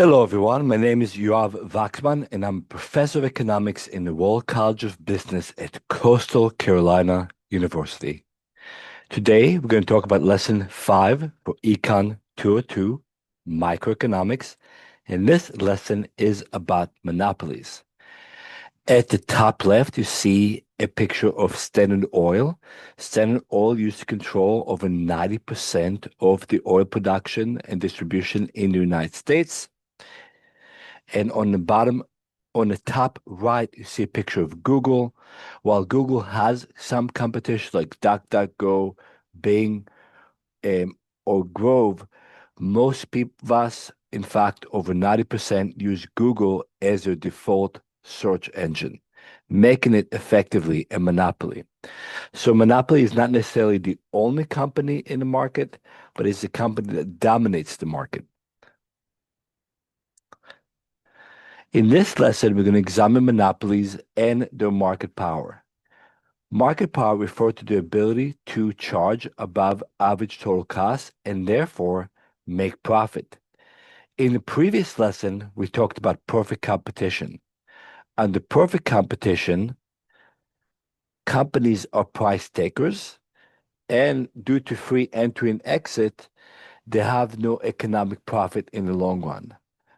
Hello, everyone. My name is Yoav Wachsman, and I'm a professor of economics in the World College of Business at Coastal Carolina University. Today, we're going to talk about lesson 5 for Econ 202, Microeconomics, and this lesson is about monopolies. At the top left, you see a picture of Standard Oil. Standard Oil used to control over 90% of the oil production and distribution in the United States. And on the bottom, on the top right, you see a picture of Google. While Google has some competition like DuckDuckGo, Bing, or Grove, most people of us, in fact, over 90% use Google as their default search engine, making it effectively a monopoly. So monopoly is not necessarily the only company in the market, but it's the company that dominates the market. In this lesson, we're going to examine monopolies and their market power. Market power refers to the ability to charge above average total cost and therefore make profit. In the previous lesson, we talked about perfect competition. Under perfect competition, companies are price takers, and due to free entry and exit, they have no economic profit in the long run.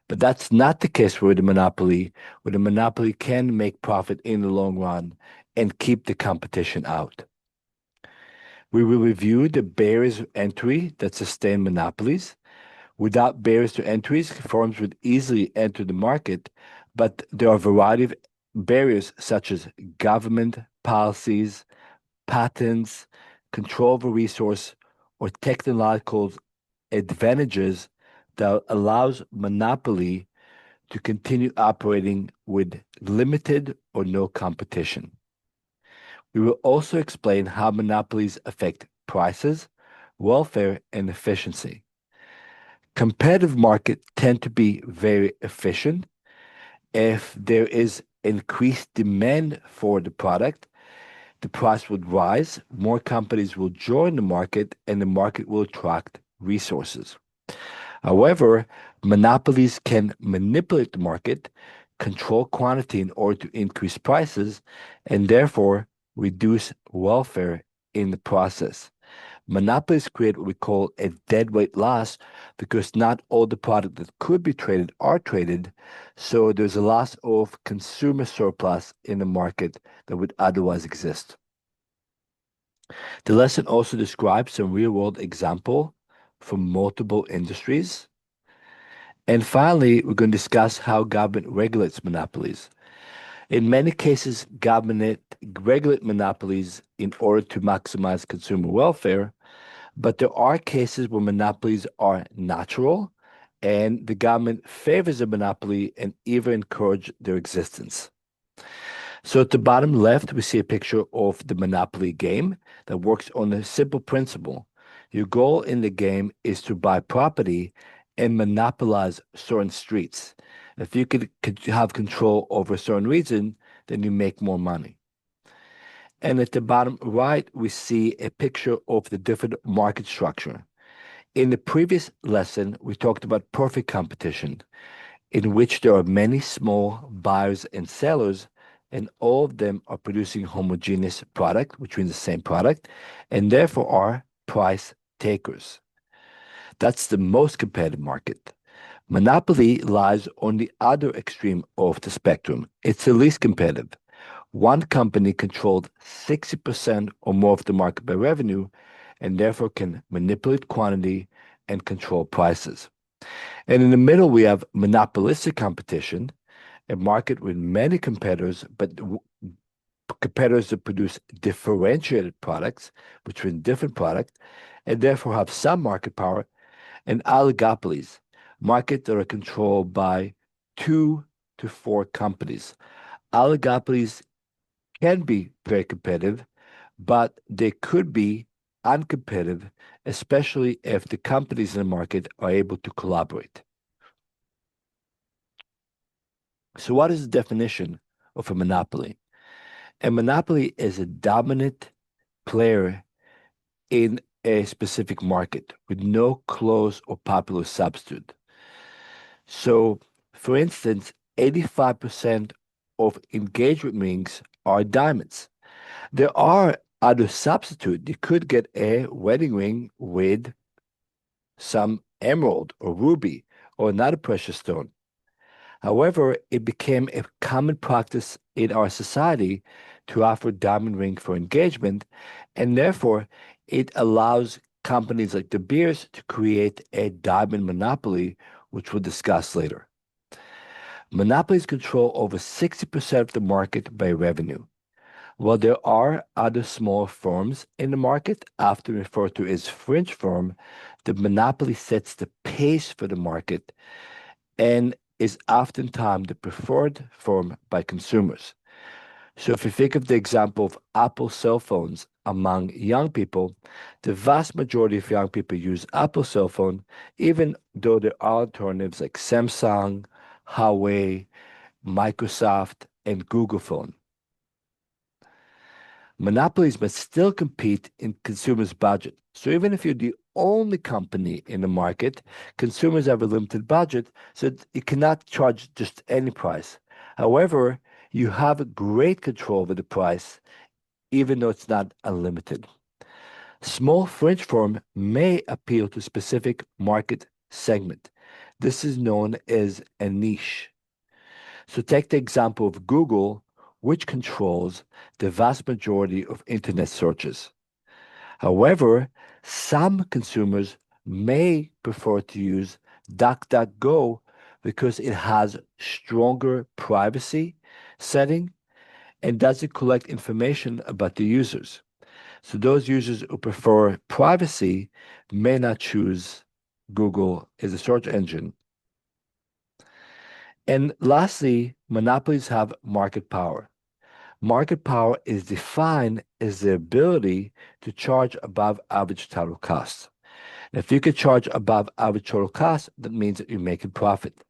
But that's not the case with the monopoly, where the monopoly can make profit in the long run and keep the competition out. We will review the barriers to entry that sustain monopolies. Without barriers to entries, firms would easily enter the market, but there are a variety of barriers such as government policies, patents, control of a resource, or technological advantages that allows monopoly to continue operating with limited or no competition. We will also explain how monopolies affect prices, welfare, and efficiency. Competitive markets tend to be very efficient. If there is increased demand for the product, the price would rise, more companies will join the market, and the market will attract resources. However, monopolies can manipulate the market, control quantity in order to increase prices, and therefore reduce welfare in the process. Monopolies create what we call a deadweight loss because not all the products that could be traded are traded, so there's a loss of consumer surplus in the market that would otherwise exist. The lesson also describes some real-world example from multiple industries. And finally, we're going to discuss how government regulates monopolies. In many cases, government regulate monopolies in order to maximize consumer welfare, but there are cases where monopolies are natural and the government favors a monopoly and even encourage their existence. So at the bottom left, we see a picture of the Monopoly game that works on a simple principle. Your goal in the game is to buy property and monopolize certain streets. If you could have control over a certain region, then you make more money. And at the bottom right, we see a picture of the different market structure. In the previous lesson, we talked about perfect competition, in which there are many small buyers and sellers, and all of them are producing homogeneous product, which means the same product, and therefore are price takers. That's the most competitive market. Monopoly lies on the other extreme of the spectrum. It's the least competitive. One company controlled 60% or more of the market by revenue and therefore can manipulate quantity and control prices. And in the middle, we have monopolistic competition, a market with many competitors, but competitors that produce differentiated products between different products and therefore have some market power, and oligopolies, markets that are controlled by 2 to 4 companies. Oligopolies can be very competitive, but they could be uncompetitive, especially if the companies in the market are able to collaborate. So what is the definition of a monopoly? A monopoly is a dominant player in a specific market with no close or popular substitute. So, for instance, 85% of engagement rings are diamonds. There are other substitutes. You could get a wedding ring with some emerald or ruby or another precious stone. However, it became a common practice in our society to offer diamond ring for engagement, and therefore it allows companies like De Beers to create a diamond monopoly, which we'll discuss later. Monopolies control over 60% of the market by revenue. While there are other small firms in the market, often referred to as fringe firm, the monopoly sets the pace for the market and is oftentimes the preferred form by consumers. So if you think of the example of Apple cell phones among young people, the vast majority of young people use Apple cell phone, even though there are alternatives like Samsung, Huawei, Microsoft, and Google phone. Monopolies must still compete in consumers' budget. So even if you're the only company in the market, consumers have a limited budget, so you cannot charge just any price. However, you have great control over the price, even though it's not unlimited. Small fringe firm may appeal to specific market segment. This is known as a niche. So take the example of Google, which controls the vast majority of internet searches. However, some consumers may prefer to use DuckDuckGo because it has stronger privacy setting and doesn't collect information about the users. So those users who prefer privacy may not choose Google as a search engine. And lastly, monopolies have market power. Market power is defined as the ability to charge above average total cost. If you could charge above average total cost, that means that you're making profit.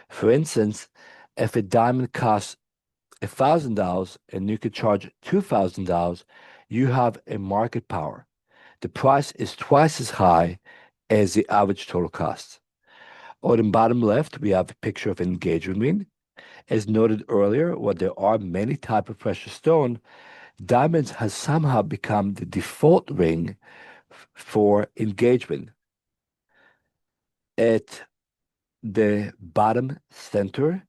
For instance, if a diamond costs $1,000 and you could charge $2,000, you have a market power. The price is twice as high as the average total cost. On the bottom left, we have a picture of an engagement ring. As noted earlier, while there are many types of precious stone, diamonds has somehow become the default ring for engagement. At the bottom center,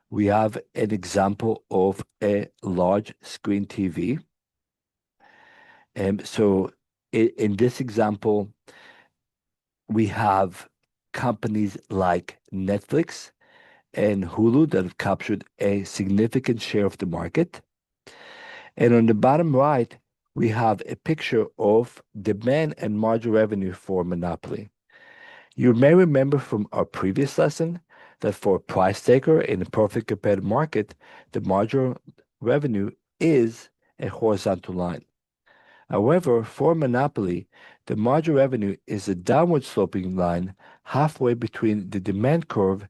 we have an example of a large screen TV. And so in this example, we have companies like Netflix and Hulu that have captured a significant share of the market. And on the bottom right, we have a picture of demand and margin revenue for Monopoly. You may remember from our previous lesson that for a price taker in a perfect competitive market, the marginal revenue is a horizontal line. However, for Monopoly, the marginal revenue is a downward sloping line halfway between the demand curve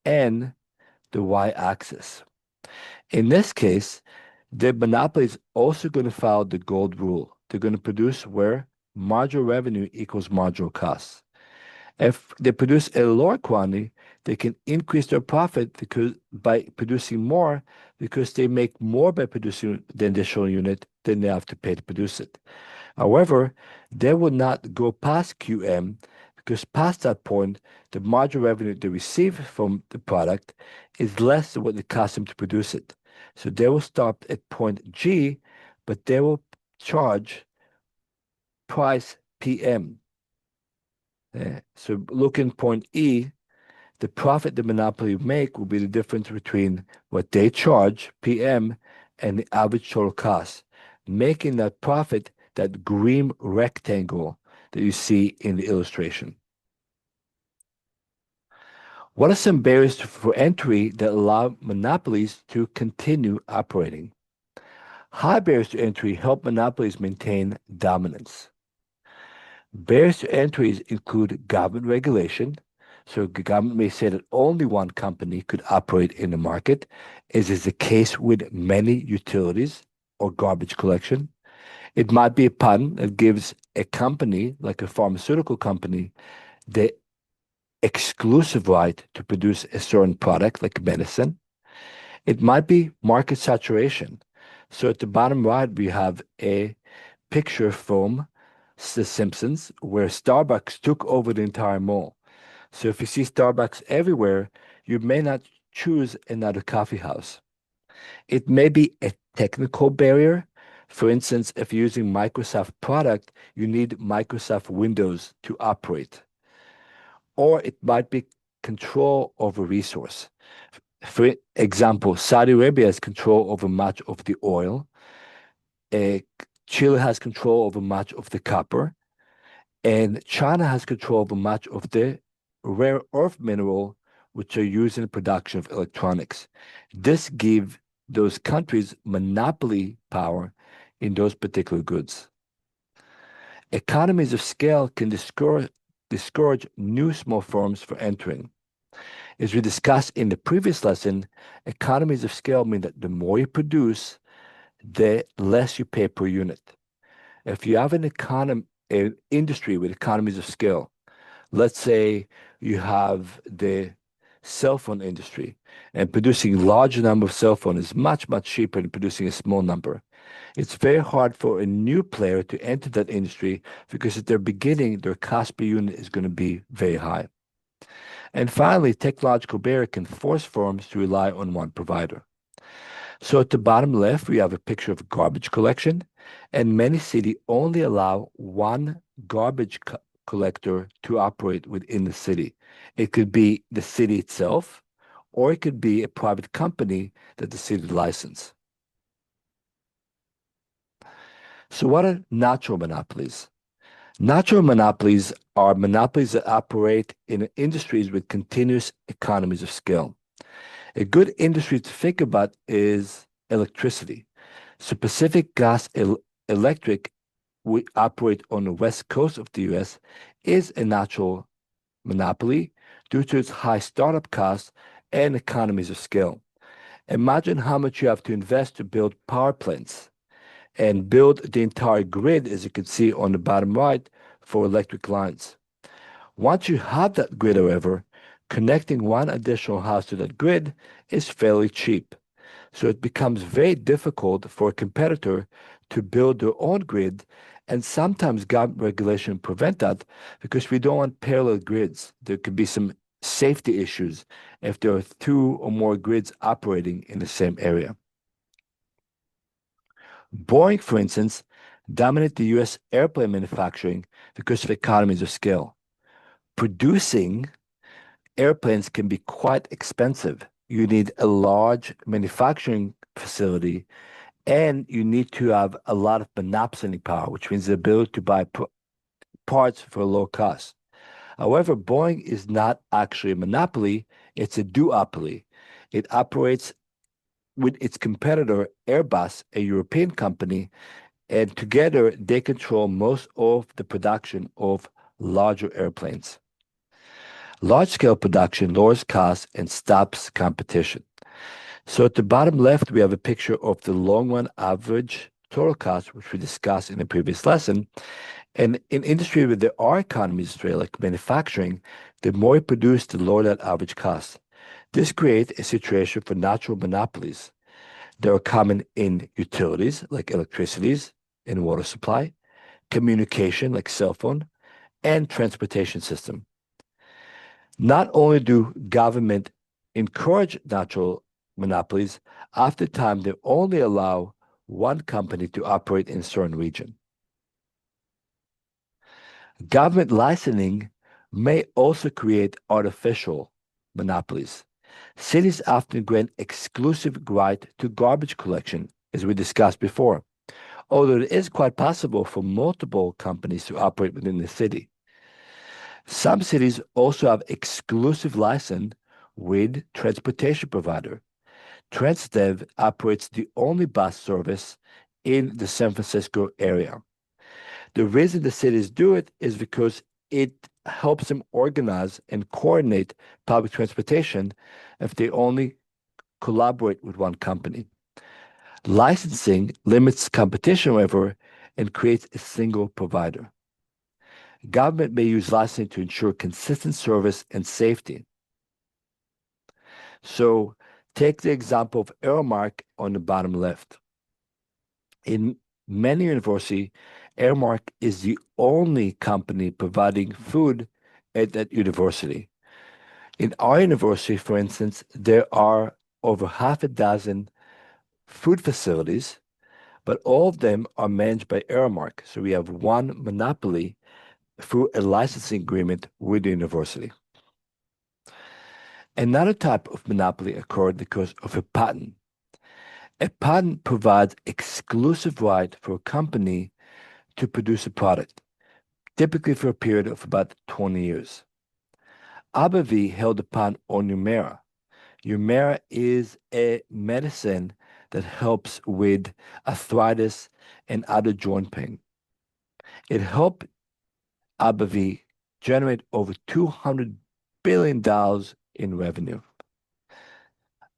and the y-axis. In this case, the monopoly is also going to follow the gold rule. They're going to produce where marginal revenue equals marginal cost. If they produce a lower quantity, they can increase their profit because by producing more, because they make more by producing the additional unit than they have to pay to produce it. However, they will not go past QM because past that point, the marginal revenue they receive from the product is less than what it costs them to produce it. So they will stop at point G, but they will charge price PM. So looking point E, the profit the monopoly make will be the difference between what they charge PM and the average total cost, making that profit that green rectangle that you see in the illustration. What are some barriers for entry that allow monopolies to continue operating? High barriers to entry help monopolies maintain dominance. Barriers to entries include government regulation. So the government may say that only one company could operate in the market, as is the case with many utilities or garbage collection. It might be a patent that gives a company, like a pharmaceutical company, the exclusive right to produce a certain product like medicine. It might be market saturation. So at the bottom right, we have a picture from The Simpsons where Starbucks took over the entire mall. So if you see Starbucks everywhere, you may not choose another coffee house. It may be a technical barrier. For instance, if you're using Microsoft product, you need Microsoft Windows to operate. Or it might be control over resource. For example, Saudi Arabia has control over much of the oil. Uh, Chile has control over much of the copper. And China has control over much of the rare earth mineral which are used in the production of electronics. This gives those countries monopoly power in those particular goods. Economies of scale can discourage new small firms from entering. As we discussed in the previous lesson, economies of scale mean that the more you produce, the less you pay per unit. If you have an industry with economies of scale, let's say you have the cell phone industry, and producing large number of cell phones is much, much cheaper than producing a small number. It's very hard for a new player to enter that industry because at their beginning, their cost per unit is going to be very high. And finally, technological barrier can force firms to rely on one provider. So at the bottom left, we have a picture of garbage collection, and many cities only allow one garbage collector to operate within the city. It could be the city itself, or it could be a private company that the city license. So what are natural monopolies? Natural monopolies are monopolies that operate in industries with continuous economies of scale. A good industry to think about is electricity. So Pacific Gas Electric, we operate on the west coast of the US, is a natural monopoly due to its high startup costs and economies of scale. Imagine how much you have to invest to build power plants and build the entire grid, as you can see on the bottom right, for electric lines. Once you have that grid, however, connecting one additional house to that grid is fairly cheap. So it becomes very difficult for a competitor to build their own grid, and sometimes government regulation prevent that because we don't want parallel grids. There could be some safety issues if there are two or more grids operating in the same area. Boeing, for instance, dominated the US airplane manufacturing because of economies of scale. Producing airplanes can be quite expensive. You need a large manufacturing facility and you need to have a lot of monopoly power, which means the ability to buy parts for a low cost. However, Boeing is not actually a monopoly, it's a duopoly. It operates with its competitor Airbus, a European company, and together they control most of the production of larger airplanes. Large scale production lowers costs and stops competition. So at the bottom left, we have a picture of the long run average total cost, which we discussed in the previous lesson. And in industry where there are economies of scale, like manufacturing, the more you produce, the lower that average cost. This creates a situation for natural monopolies. They are common in utilities, like electricities and water supply, communication, like cell phone, and transportation system. Not only do government encourage natural monopolies, after time they only allow one company to operate in a certain region. Government licensing may also create artificial monopolies. Cities often grant exclusive right to garbage collection, as we discussed before, although it is quite possible for multiple companies to operate within the city. Some cities also have exclusive license with transportation provider. Transdev operates the only bus service in the San Francisco area. The reason the cities do it is because it helps them organize and coordinate public transportation if they only collaborate with one company. Licensing limits competition, however, and creates a single provider. Government may use licensing to ensure consistent service and safety. So take the example of Airmark on the bottom left. In many universities, Airmark is the only company providing food at that university. In our university, for instance, there are over half a dozen food facilities, but all of them are managed by Aramark. So we have one monopoly through a licensing agreement with the university. Another type of monopoly occurred because of a patent. A patent provides exclusive right for a company to produce a product, typically for a period of about 20 years. AbbVie held a patent on Humira. Humira is a medicine that helps with arthritis and other joint pain. It helped AbbVie generate over $200 billion in revenue.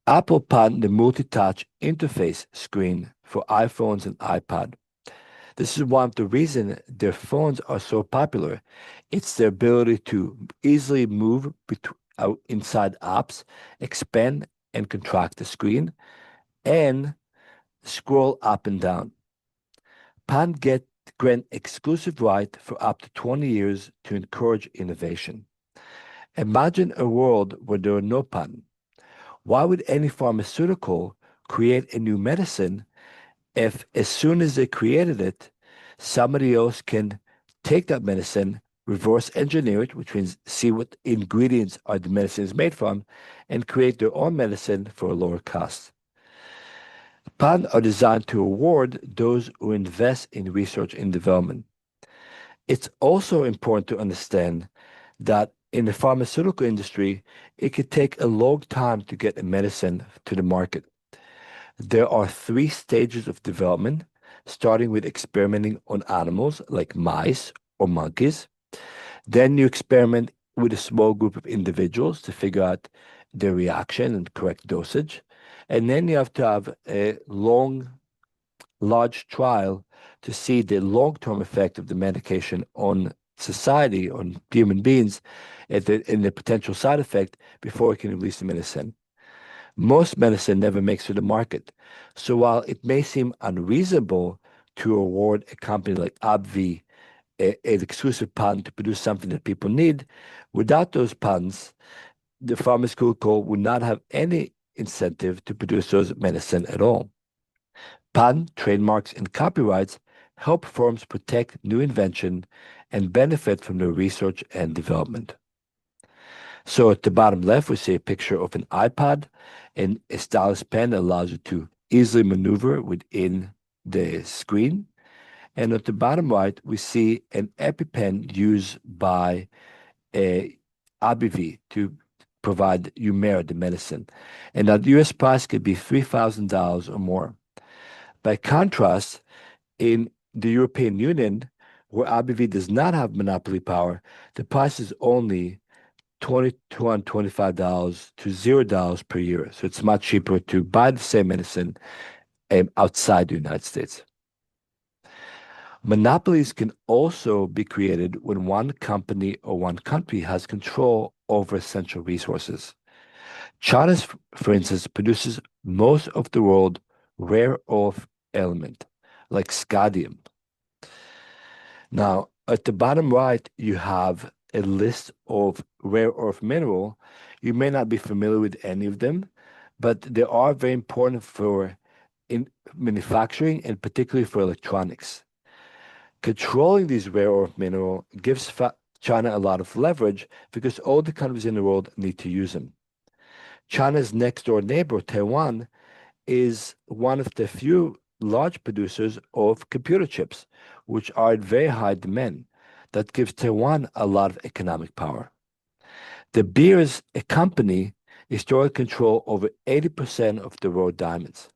Apple patented the multi-touch interface screen for iPhones and iPad. This is one of the reasons their phones are so popular. It's their ability to easily move inside apps, expand and contract the screen, and scroll up and down. Grant exclusive right for up to 20 years to encourage innovation. Imagine a world where there are no patents. Why would any pharmaceutical create a new medicine if, as soon as they created it, somebody else can take that medicine, reverse engineer it, which means see what ingredients are the medicine is made from, and create their own medicine for a lower cost? Patents are designed to reward those who invest in research and development. It's also important to understand that in the pharmaceutical industry, it could take a long time to get a medicine to the market. There are three stages of development, starting with experimenting on animals like mice or monkeys. Then you experiment with a small group of individuals to figure out their reaction and correct dosage. And then you have to have a large trial to see the long-term effect of the medication on society, on human beings, and the potential side effect before it can release the medicine. Most medicine never makes it to the market. So while it may seem unreasonable to award a company like AbbVie an exclusive patent to produce something that people need, without those patents, the pharmaceutical would not have any incentive to produce those medicine at all. Patent, trademarks, and copyrights help firms protect new invention and benefit from the research and development. So at the bottom left, we see a picture of an iPad, and a stylus pen that allows you to easily maneuver within the screen. And at the bottom right, we see an EpiPen used by a AbbVie to provide Humira, the medicine. And that US price could be $3,000 or more. By contrast, in the European Union, where AbbVie does not have monopoly power, the price is only $225 to $0 per year. So it's much cheaper to buy the same medicine outside the United States. Monopolies can also be created when one company or one country has control over essential resources. China, for instance, produces most of the world's rare earth element, like scandium. Now, at the bottom right, you have a list of rare earth mineral. You may not be familiar with any of them, but they are very important for in manufacturing and particularly for electronics. Controlling these rare earth mineral gives China a lot of leverage because all the countries in the world need to use them. China's next door neighbor, Taiwan, is one of the few large producers of computer chips, which are in very high demand. That gives Taiwan a lot of economic power. De Beers, a company, historically control over 80% of the world diamonds.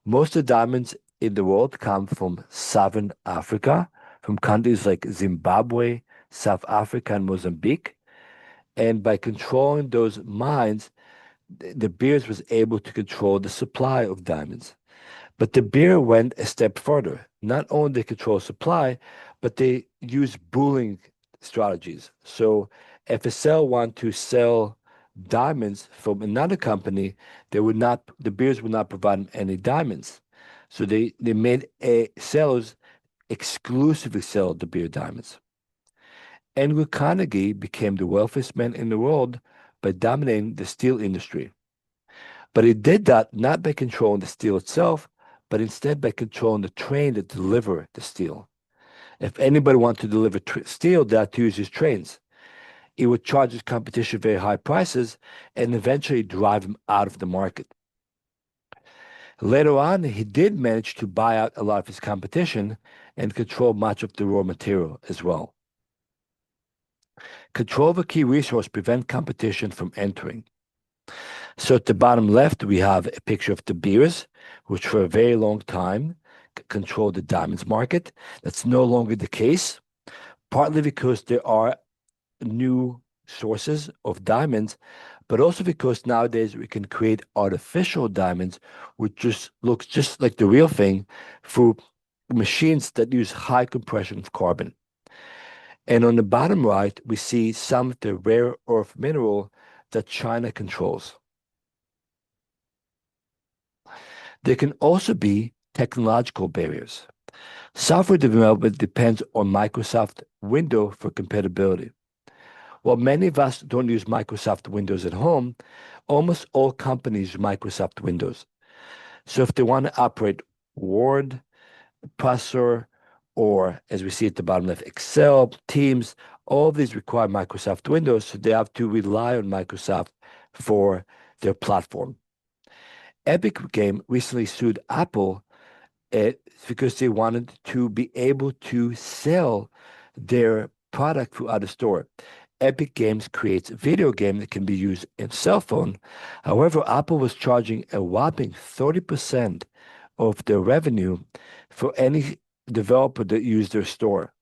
Most of the diamonds in the world come from Southern Africa, from countries like Zimbabwe, South Africa, and Mozambique. And by controlling those mines, De Beers was able to control the supply of diamonds. But De Beers went a step further. Not only they control supply, but they use bullion strategies. So if a seller want to sell diamonds from another company, the beers would not provide them any diamonds. So they made a sellers exclusively sell the beer diamonds. Andrew Carnegie became the wealthiest man in the world by dominating the steel industry. But he did that not by controlling the steel itself, but instead by controlling the train that deliver the steel. If anybody wanted to deliver steel, they had to use his trains. He would charge his competition very high prices and eventually drive them out of the market. Later on, he did manage to buy out a lot of his competition and control much of the raw material as well. Control of a key resource prevent competition from entering. So at the bottom left, we have a picture of De Beers, which for a very long time controlled the diamonds market. That's no longer the case, partly because there are new sources of diamonds, but also because nowadays we can create artificial diamonds, which just looks just like the real thing through machines that use high compression of carbon. And on the bottom right, we see some of the rare earth mineral that China controls. There can also be technological barriers. Software development depends on Microsoft Windows for compatibility. While many of us don't use Microsoft Windows at home, almost all companies use Microsoft Windows. So if they want to operate Word, Processor, or as we see at the bottom left, Excel, Teams, all of these require Microsoft Windows, so they have to rely on Microsoft for their platform. Epic Game recently sued Apple because they wanted to be able to sell their product throughout the store. Epic Games creates a video game that can be used in cell phone. However, Apple was charging a whopping 30% of their revenue for any developer that used their store.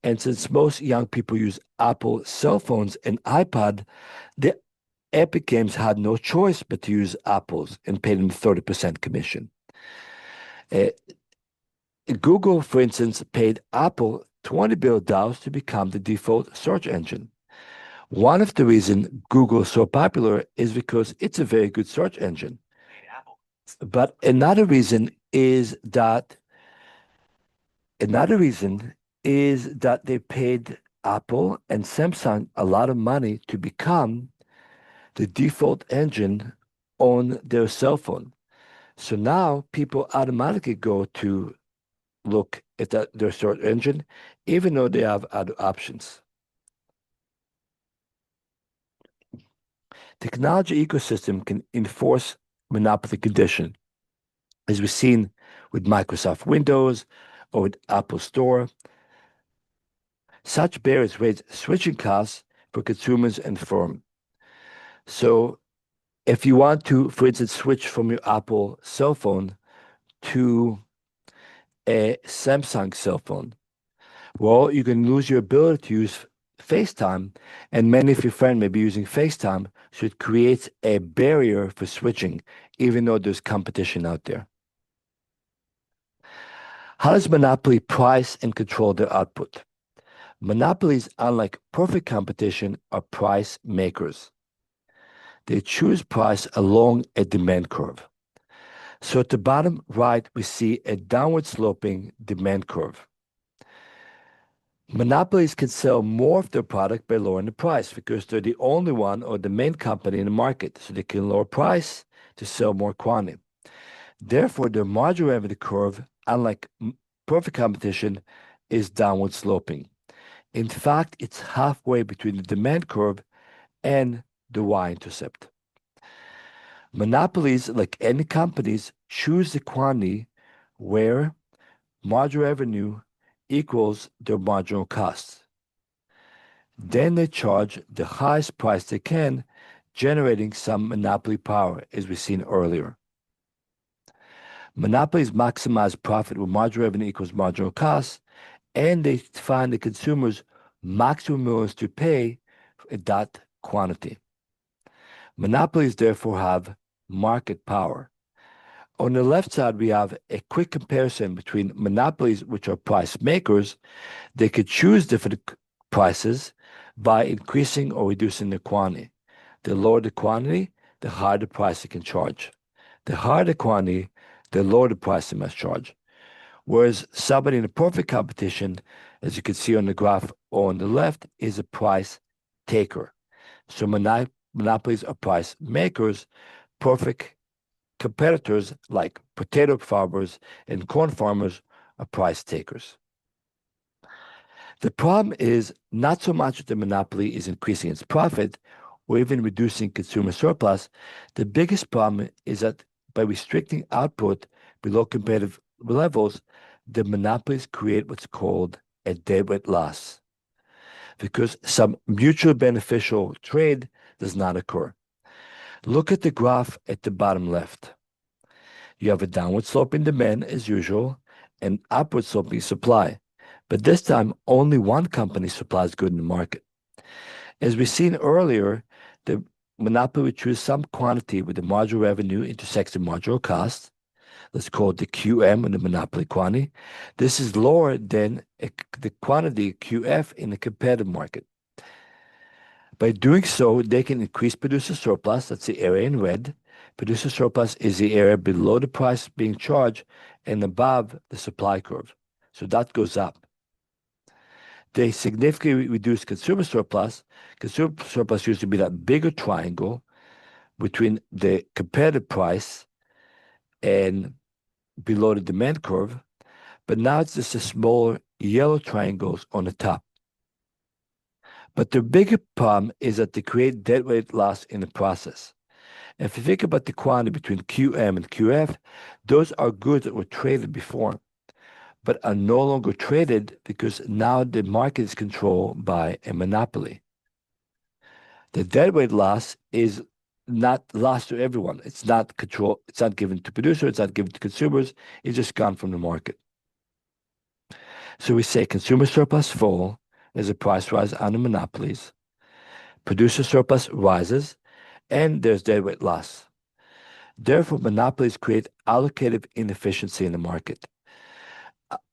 And since most young people use Apple cell phones and iPad, the Epic Games had no choice but to use Apple's and pay them 30% commission. Uh, Google, for instance, paid Apple $20 billion to become the default search engine. One of the reasons Google is so popular is because it's a very good search engine. But another reason is that they paid Apple and Samsung a lot of money to become the default engine on their cell phone. So now people automatically go to look at their search engine, even though they have other options. Technology ecosystem can enforce monopoly condition, as we've seen with Microsoft Windows or with Apple Store. Such barriers raise switching costs for consumers and firms. So if you want to, for instance, switch from your Apple cell phone to a Samsung cell phone, well, you can lose your ability to use FaceTime, and many of your friends may be using FaceTime, so it creates a barrier for switching, even though there's competition out there. How does Monopoly price and control their output? Monopolies, unlike perfect competition, are price makers. They choose price along a demand curve. So at the bottom right, we see a downward sloping demand curve. Monopolies can sell more of their product by lowering the price because they're the only one or the main company in the market. So they can lower price to sell more quantity. Therefore, their margin revenue curve, unlike perfect competition, is downward sloping. In fact, it's halfway between the demand curve and the y-intercept. Monopolies, like any companies, choose the quantity where marginal revenue equals their marginal costs. Then they charge the highest price they can, generating some monopoly power, as we've seen earlier. Monopolies maximize profit where marginal revenue equals marginal costs, and they find the consumers maximum willingness to pay for that quantity. Monopolies therefore have market power. On the left side, we have a quick comparison between monopolies, which are price makers. They could choose different prices by increasing or reducing the quantity. The lower the quantity, the higher the price it can charge. The higher the quantity, the lower the price it must charge. Whereas somebody in a perfect competition, as you can see on the graph on the left, is a price taker. So monopolies are price makers. Perfect competitors like potato farmers and corn farmers are price takers. The problem is not so much that the monopoly is increasing its profit or even reducing consumer surplus. The biggest problem is that by restricting output below competitive levels, the monopolies create what's called a deadweight loss because some mutually beneficial trade does not occur. Look at the graph at the bottom left. You have a downward sloping demand as usual and upward sloping supply. But this time, only one company supplies goods in the market. As we've seen earlier, the monopoly would choose some quantity with the marginal revenue intersects the marginal cost. Let's call it the QM in the monopoly quantity. This is lower than the quantity QF in the competitive market. By doing so, they can increase producer surplus, that's the area in red. Producer surplus is the area below the price being charged and above the supply curve. So that goes up. They significantly reduce consumer surplus. Consumer surplus used to be that bigger triangle between the competitive price and below the demand curve, but now it's just a smaller yellow triangles on the top. But the bigger problem is that they create deadweight loss in the process. If you think about the quantity between QM and QF, those are goods that were traded before, but are no longer traded because now the market is controlled by a monopoly. The deadweight loss is not lost to everyone. It's not control. It's not given to producers. It's not given to consumers. It's just gone from the market. So we say consumer surplus fall as a price rise on the monopolies. Producer surplus rises, and there's deadweight loss. Therefore, monopolies create allocative inefficiency in the market.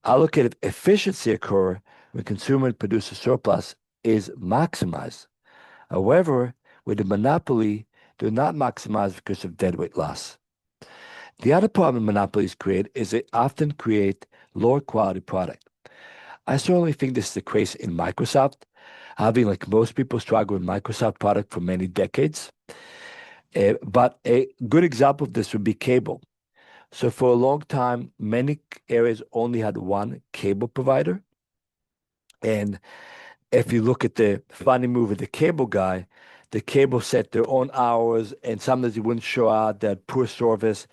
Allocative efficiency occurs when consumer and producer surplus is maximized. However, with a monopoly, do not maximize because of deadweight loss. The other problem monopolies create is they often create lower quality product. I certainly think this is the case in Microsoft, having like most people struggle with Microsoft product for many decades. But a good example of this would be cable. So for a long time, many areas only had one cable provider. And if you look at the funny move of the cable guy, the cable set their own hours, and sometimes it wouldn't show out that poor service.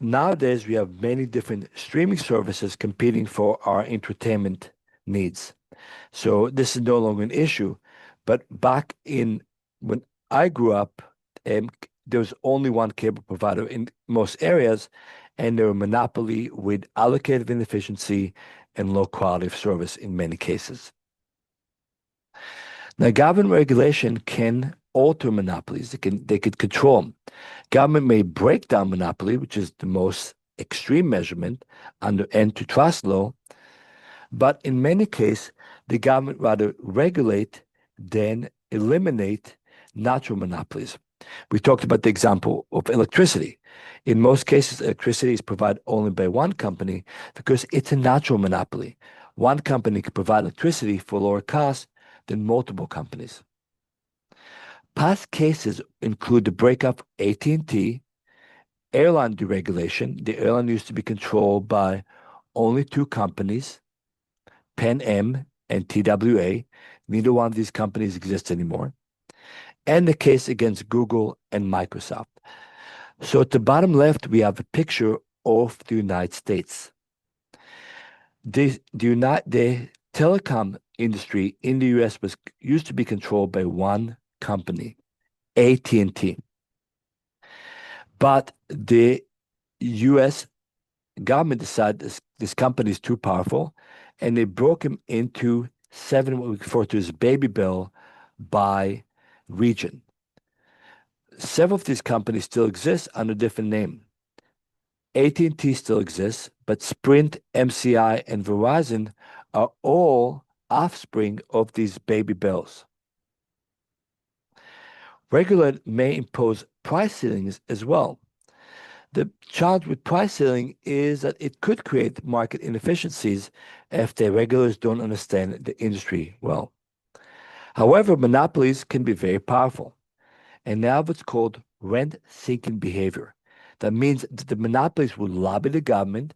Nowadays, we have many different streaming services competing for our entertainment needs. So this is no longer an issue. But back in when I grew up, there was only one cable provider in most areas, and they were a monopoly with allocative inefficiency and low quality of service in many cases. Now, government regulation can alter monopolies. They could control them. Government may break down monopoly, which is the most extreme measurement under antitrust law, but in many cases, the government rather regulate than eliminate natural monopolies. We talked about the example of electricity. In most cases, electricity is provided only by one company because it's a natural monopoly. One company can provide electricity for lower cost than multiple companies. Past cases include the breakup of AT&T, airline deregulation. The airline used to be controlled by only two companies, Pan Am and TWA. Neither one of these companies exists anymore. And the case against Google and Microsoft. So at the bottom left, we have a picture of the United States. The telecom industry in the US used to be controlled by one company, AT&T. But the US government decided this company is too powerful, and they broke them into seven, what we refer to as baby bell by region. Several of these companies still exist under a different name. AT&T still exists, but Sprint, MCI, and Verizon are all offspring of these baby bells. Regulators may impose price ceilings as well. The challenge with price ceiling is that it could create market inefficiencies if the regulators don't understand the industry well. However, monopolies can be very powerful and they have what's called rent-seeking behavior. That means that the monopolies will lobby the government,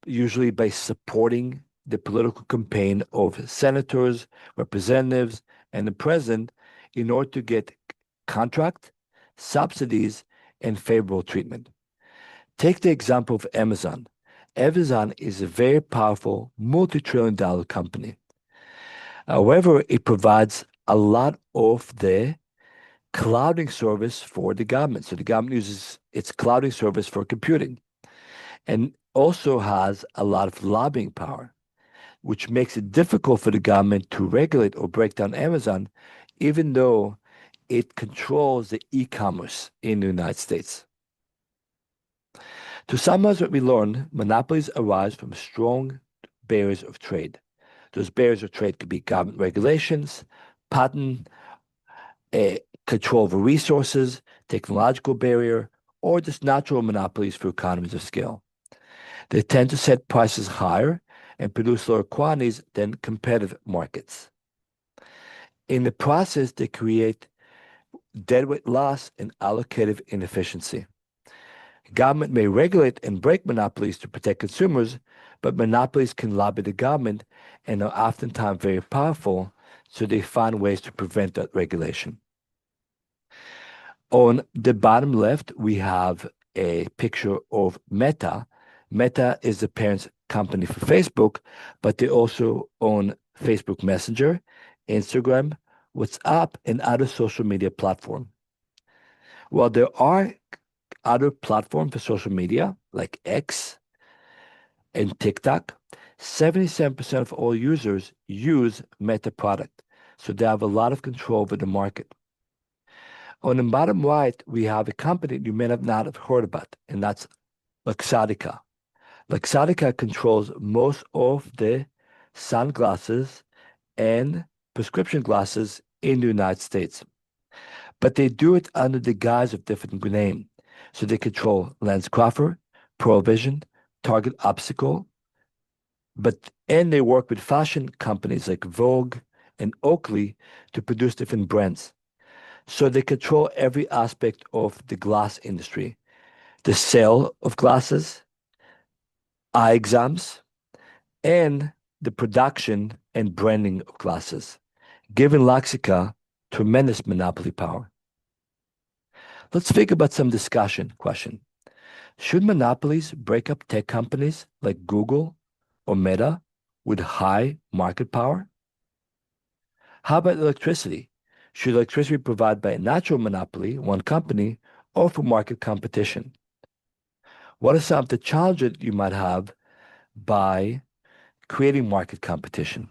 usually by supporting the political campaign of senators, representatives, and the president in order to get contract, subsidies, and favorable treatment. Take the example of Amazon. Amazon is a very powerful multi-trillion dollar company. However, it provides a lot of the clouding service for the government. So the government uses its clouding service for computing and also has a lot of lobbying power, which makes it difficult for the government to regulate or break down Amazon, even though it controls the e-commerce in the United States. To summarize what we learned, monopolies arise from strong barriers of trade. Those barriers of trade could be government regulations, patent, control over resources, technological barrier, or just natural monopolies for economies of scale. They tend to set prices higher and produce lower quantities than competitive markets. In the process, they create deadweight loss and allocative inefficiency. Government may regulate and break monopolies to protect consumers, but monopolies can lobby the government and are oftentimes very powerful, so they find ways to prevent that regulation. On the bottom left, we have a picture of Meta. Meta is the parent company for Facebook, but they also own Facebook Messenger, Instagram, WhatsApp, and other social media platforms. While there are other platforms for social media like X and TikTok, 77% of all users use Meta product. So they have a lot of control over the market. On the bottom right, we have a company you may not have heard about, and that's Luxottica. Luxottica controls most of the sunglasses and prescription glasses in the United States. But they do it under the guise of different names. So they control LensCrafters, Provision, Target Optical, and they work with fashion companies like Vogue and Oakley to produce different brands. So they control every aspect of the glass industry, the sale of glasses, eye exams, and the production and branding of glasses, giving Luxottica tremendous monopoly power. Let's think about some discussion question. Should monopolies break up tech companies like Google or Meta with high market power? How about electricity? Should electricity be provided by a natural monopoly, one company, or for market competition? What are some of the challenges you might have by creating market competition?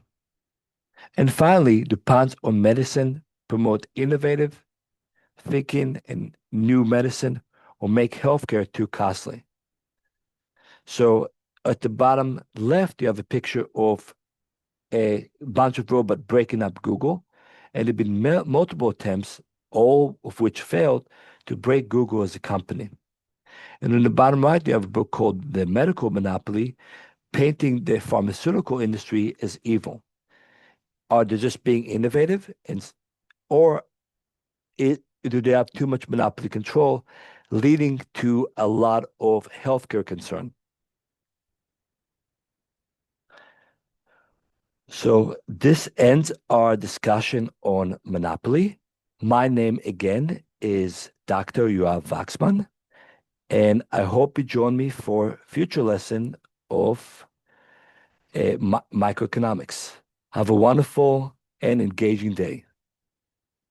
And finally, do patents on medicine promote innovative thinking and new medicine or make healthcare too costly? So at the bottom left, you have a picture of a bunch of robots breaking up Google, and there have been multiple attempts, all of which failed, to break Google as a company. And in the bottom right, you have a book called The Medical Monopoly, painting the pharmaceutical industry as evil. Are they just being innovative, or do they have too much monopoly control, leading to a lot of healthcare concern? So this ends our discussion on monopoly. My name again is Dr. Yoav Waxman, and I hope you join me for future lesson of microeconomics. Have a wonderful and engaging day.